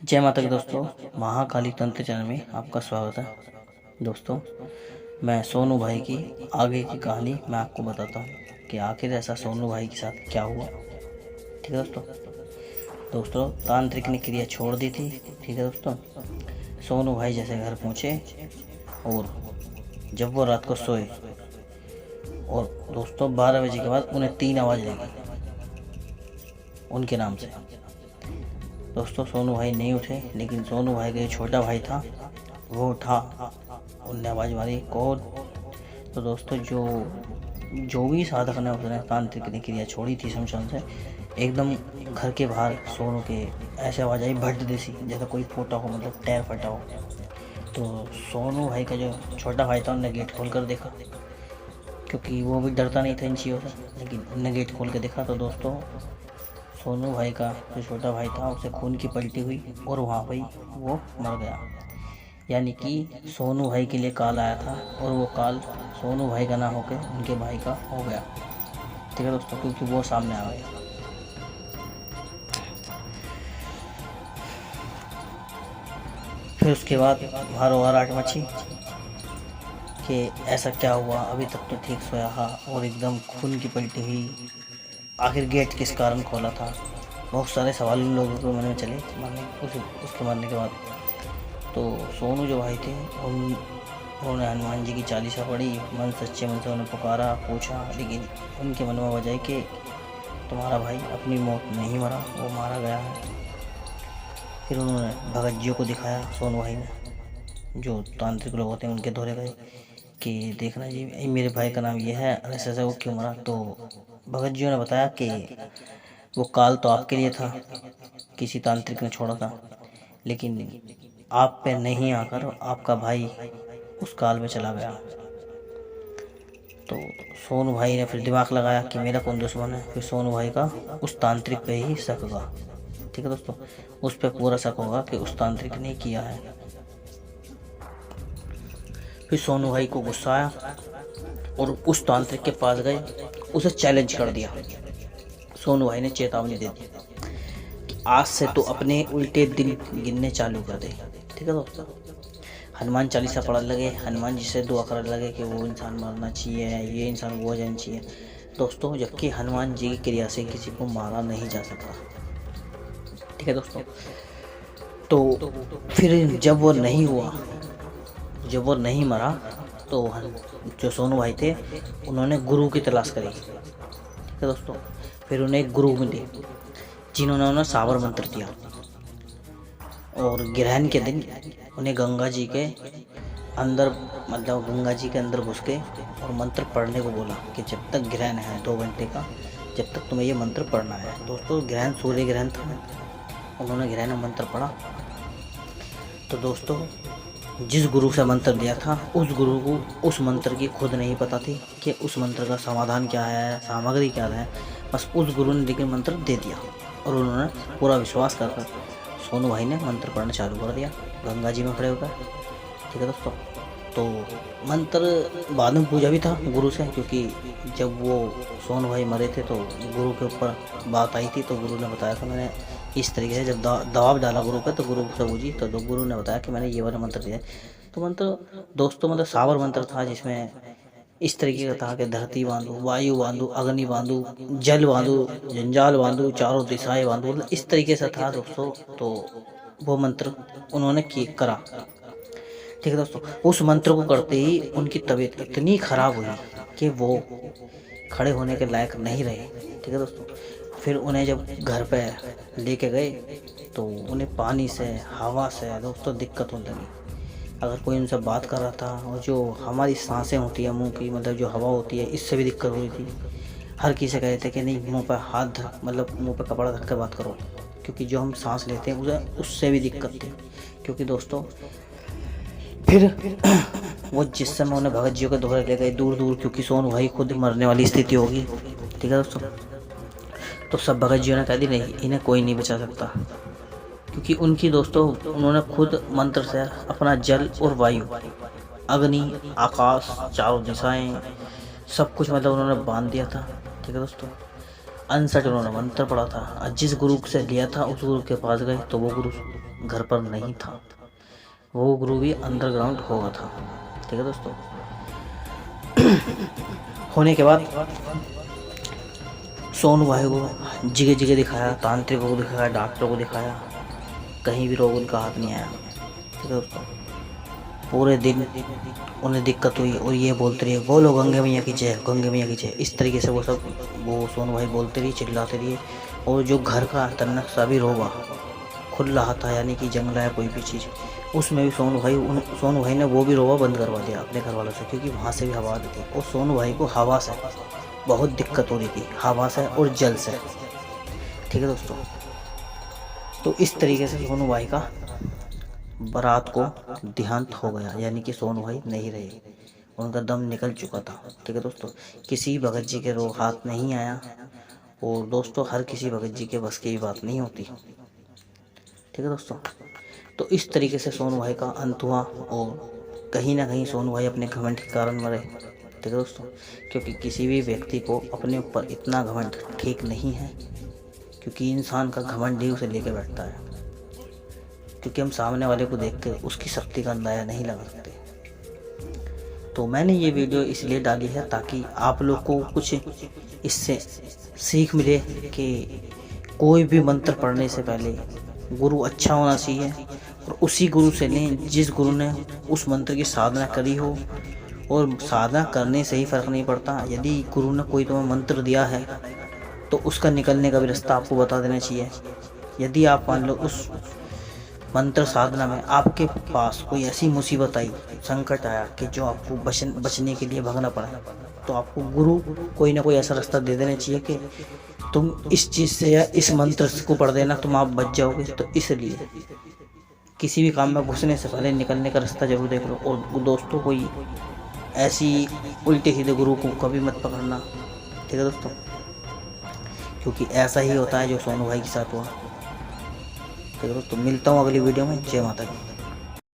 जय माता की दोस्तों, महाकाली तंत्र चैनल में आपका स्वागत है। दोस्तों, मैं सोनू भाई की आगे की कहानी मैं आपको बताता हूँ कि आखिर ऐसा सोनू भाई के साथ क्या हुआ। ठीक है दोस्तों, तांत्रिक ने क्रिया छोड़ दी थी। ठीक है दोस्तों, सोनू भाई जैसे घर पहुँचे और जब वो रात को सोए और दोस्तों 12 बजे के बाद उन्हें 3 आवाज़ लगी उनके नाम से। दोस्तों, सोनू भाई नहीं उठे, लेकिन सोनू भाई का जो छोटा भाई था वो उठा। उनने आवाज़ मारी, कौन? तो दोस्तों, जो भी साधक ने उसने तांत्रिक ने क्रिया छोड़ी थी शमशान से, एकदम घर के बाहर सोनू के ऐसे आवाज़ आई भट जैसी, जैसे कोई फूटा हो, मतलब टायर फटा हो। तो सोनू भाई का जो छोटा भाई था उनने गेट खोल कर देखा, क्योंकि वो भी डरता नहीं था इन चीज़ों से, लेकिन उनने गेट खोल के देखा तो दोस्तों सोनू भाई का जो छोटा भाई था उसे खून की पलटी हुई और वहाँ पर वो मर गया। यानी कि सोनू भाई के लिए काल आया था और वो काल सोनू भाई का ना होकर उनके भाई का हो गया। ठीक है दोस्तों, क्योंकि वो सामने आ गया। फिर उसके बाद हारो आट मची कि ऐसा क्या हुआ, अभी तक तो ठीक सोया था और एकदम खून की पलटी हुई। आखिर गेट किस कारण खोला था? बहुत सारे सवाल उन लोगों के मन में चले उसके मरने के बाद। तो सोनू जो भाई थे उन्होंने हनुमान जी की चालीसा पढ़ी, मन सच्चे मन से उन्हें पुकारा, पूछा, लेकिन उनके मन में बजाय कि तुम्हारा भाई अपनी मौत नहीं मरा, वो मारा गया है। फिर उन्होंने भगत जियों को दिखाया, सोनू भाई ने, जो तांत्रिक लोग होते हैं उनके दौरे गए कि देखना जी मेरे भाई का नाम ये है, ऐसे वो क्यों मरा। तो भगत जी ने बताया कि वो काल तो आपके लिए था, किसी तांत्रिक ने छोड़ा था, लेकिन आप पे नहीं आकर आपका भाई उस काल में चला गया। तो सोनू भाई ने फिर दिमाग लगाया कि मेरा कौन दुश्मन है। फिर सोनू भाई का उस तांत्रिक पे ही शक होगा। ठीक है दोस्तों, उस पर पूरा शक होगा कि उस तांत्रिक ने किया है। फिर सोनू भाई को गुस्सा आया और उस तांत्रिक के पास गए, उसे चैलेंज कर दिया। सोनू भाई ने चेतावनी दे दी कि आज से तो अपने उल्टे दिन गिनने चालू कर दे। ठीक है दोस्तों, हनुमान चालीसा पढ़ने लगे, हनुमान जी से दुआ करने लगे कि वो इंसान मरना चाहिए, ये इंसान वो जाना चाहिए। दोस्तों, जबकि हनुमान जी की क्रिया से किसी को मारा नहीं जा सकता। ठीक है दोस्तों, तो फिर जब वो नहीं मरा तो जो सोनू भाई थे उन्होंने गुरु की तलाश करी। ठीक है दोस्तों, फिर उन्हें एक गुरु मिले जिन्होंने उन्हें साबर मंत्र दिया और ग्रहण के दिन उन्हें गंगा जी के अंदर, मतलब गंगा जी के अंदर घुस के और मंत्र पढ़ने को बोला कि जब तक ग्रहण है 2 घंटे का, जब तक तुम्हें ये मंत्र पढ़ना है। दोस्तों, ग्रहण सूर्य ग्रहण था, उन्होंने ग्रहण में मंत्र पढ़ा। तो दोस्तों, जिस गुरु से मंत्र दिया था उस गुरु को उस मंत्र की खुद नहीं पता थी कि उस मंत्र का समाधान क्या है, सामग्री क्या है। बस उस गुरु ने लेकिन मंत्र दे दिया और उन्होंने पूरा विश्वास कर सोनू भाई ने मंत्र पढ़ना चालू कर दिया गंगा जी में खड़े होकर। ठीक है दोस्तों, तो मंत्र बाद में पूजा भी था गुरु से, क्योंकि जब वो सोनू भाई मरे थे तो गुरु के ऊपर बात आई थी, तो गुरु ने बताया था, मैंने इस तरीके से जब दबाव डाला गुरु पे तो गुरु से पूछी तो गुरु ने बताया कि मैंने ये वाला मंत्र दिया। तो मंत्र दोस्तों, मतलब सावर मंत्र था, जिसमें इस तरीके का था कि धरती बांधू, वायु बांधू, अग्नि बांधू, जल बांधू, जंजाल बांधू, चारों दिशाएं बांधू, मतलब इस तरीके से था दोस्तों। तो वो मंत्र उन्होंने करा। ठीक है दोस्तों, उस मंत्र को करते ही उनकी तबीयत इतनी खराब हुई कि वो खड़े होने के लायक नहीं रहे। ठीक है दोस्तों, फिर उन्हें जब घर पे लेके गए तो उन्हें पानी से, हवा से दोस्तों दिक्कत होने लगी। अगर कोई उनसे बात कर रहा था, और जो हमारी सांसें होती है मुंह की, मतलब जो हवा होती है, इससे भी दिक्कत हो रही थी। हर किसी से कहते थे कि नहीं, मुंह पर हाथ मतलब मुंह पर कपड़ा रख कर बात करो, क्योंकि जो हम सांस लेते हैं उससे भी दिक्कत थी। क्योंकि दोस्तों, फिर वो जिस समय उन्हें भगत जी के दौरे ले गए दूर दूर, क्योंकि सोनू भाई खुद मरने वाली स्थिति होगी। ठीक है दोस्तों, तो सब भगत जी ने कह दी नहीं, इन्हें कोई नहीं बचा सकता, क्योंकि उनकी दोस्तों उन्होंने खुद मंत्र से अपना जल और वायु, अग्नि, आकाश, चारों दिशाएं, सब कुछ मतलब उन्होंने बांध दिया था। ठीक है दोस्तों, अनसठ उन्होंने मंत्र पढ़ा था। जिस गुरु से लिया था उस गुरु के पास गए तो वो गुरु घर पर नहीं था, वो गुरु भी अंडरग्राउंड होगा था। ठीक है दोस्तों। होने के बाद सोनू भाई को जगह जगह दिखाया, तांत्रिकों को दिखाया, डॉक्टरों को दिखाया, कहीं भी रोग उनका हाथ नहीं आया। ठीक है दोस्तों। पूरे दिन उन्हें दिक्कत हुई और ये बोलते रहिए बोलो गंगे मैया की जय, गंगे मैया की जय। इस तरीके से वो सोनू भाई बोलते रहिए, चिल्लाते रहिए। और जो घर का अचानक सा भी रोगा खुला था, यानी कि जंगला है कोई भी चीज़, उसमें भी सोनू भाई ने वो भी रोवा बंद करवा दिया अपने घर वालों से, क्योंकि वहाँ से भी हवा आती थी। और सोनू भाई को हवा से बहुत दिक्कत हो रही थी, हवा से और जल से। ठीक है दोस्तों। तो इस तरीके से सोनू भाई का बारात को देहांत हो गया, यानी कि सोनू भाई नहीं रहे, उनका दम निकल चुका था। ठीक है दोस्तों। किसी भगत जी के रोग हाथ नहीं आया। और दोस्तों हर किसी भगत जी के बस की बात नहीं होती। ठीक है दोस्तों। तो इस तरीके से सोनू भाई का अंत हुआ और कहीं ना कहीं सोनू भाई अपने घमंड के कारण मरे। ठीक है दोस्तों। क्योंकि किसी भी व्यक्ति को अपने ऊपर इतना घमंड ठीक नहीं है, क्योंकि इंसान का घमंड ही उसे लेके बैठता है। क्योंकि हम सामने वाले को देख के उसकी शक्ति का अंदाजा नहीं लगा सकते। तो मैंने ये वीडियो इसलिए डाली है ताकि आप लोग को कुछ इससे सीख मिले कि कोई भी मंत्र पढ़ने से पहले गुरु अच्छा होना चाहिए, और उसी गुरु से लें जिस गुरु ने उस मंत्र की साधना करी हो। और साधना करने से ही फ़र्क नहीं पड़ता, यदि गुरु ने कोई तुम्हें मंत्र दिया है तो उसका निकलने का भी रास्ता आपको बता देना चाहिए। यदि आप मान लो उस मंत्र साधना में आपके पास कोई ऐसी मुसीबत आई, संकट आया कि जो आपको बचने के लिए भागना पड़ा, तो आपको गुरु कोई ना कोई ऐसा रास्ता दे देना चाहिए कि तुम इस चीज़ से या इस मंत्र को पढ़ देना, तुम आप बच जाओगे। तो इसलिए किसी भी काम में घुसने से पहले निकलने का रास्ता जरूर देख लो। और दोस्तों कोई ऐसी उल्टे सीधे गुरु को कभी मत पकड़ना। ठीक है दोस्तों। क्योंकि ऐसा ही होता है जो सोनू भाई के साथ हुआ। ठीक है दोस्तों। मिलता हूँ अगली वीडियो में। जय माता की।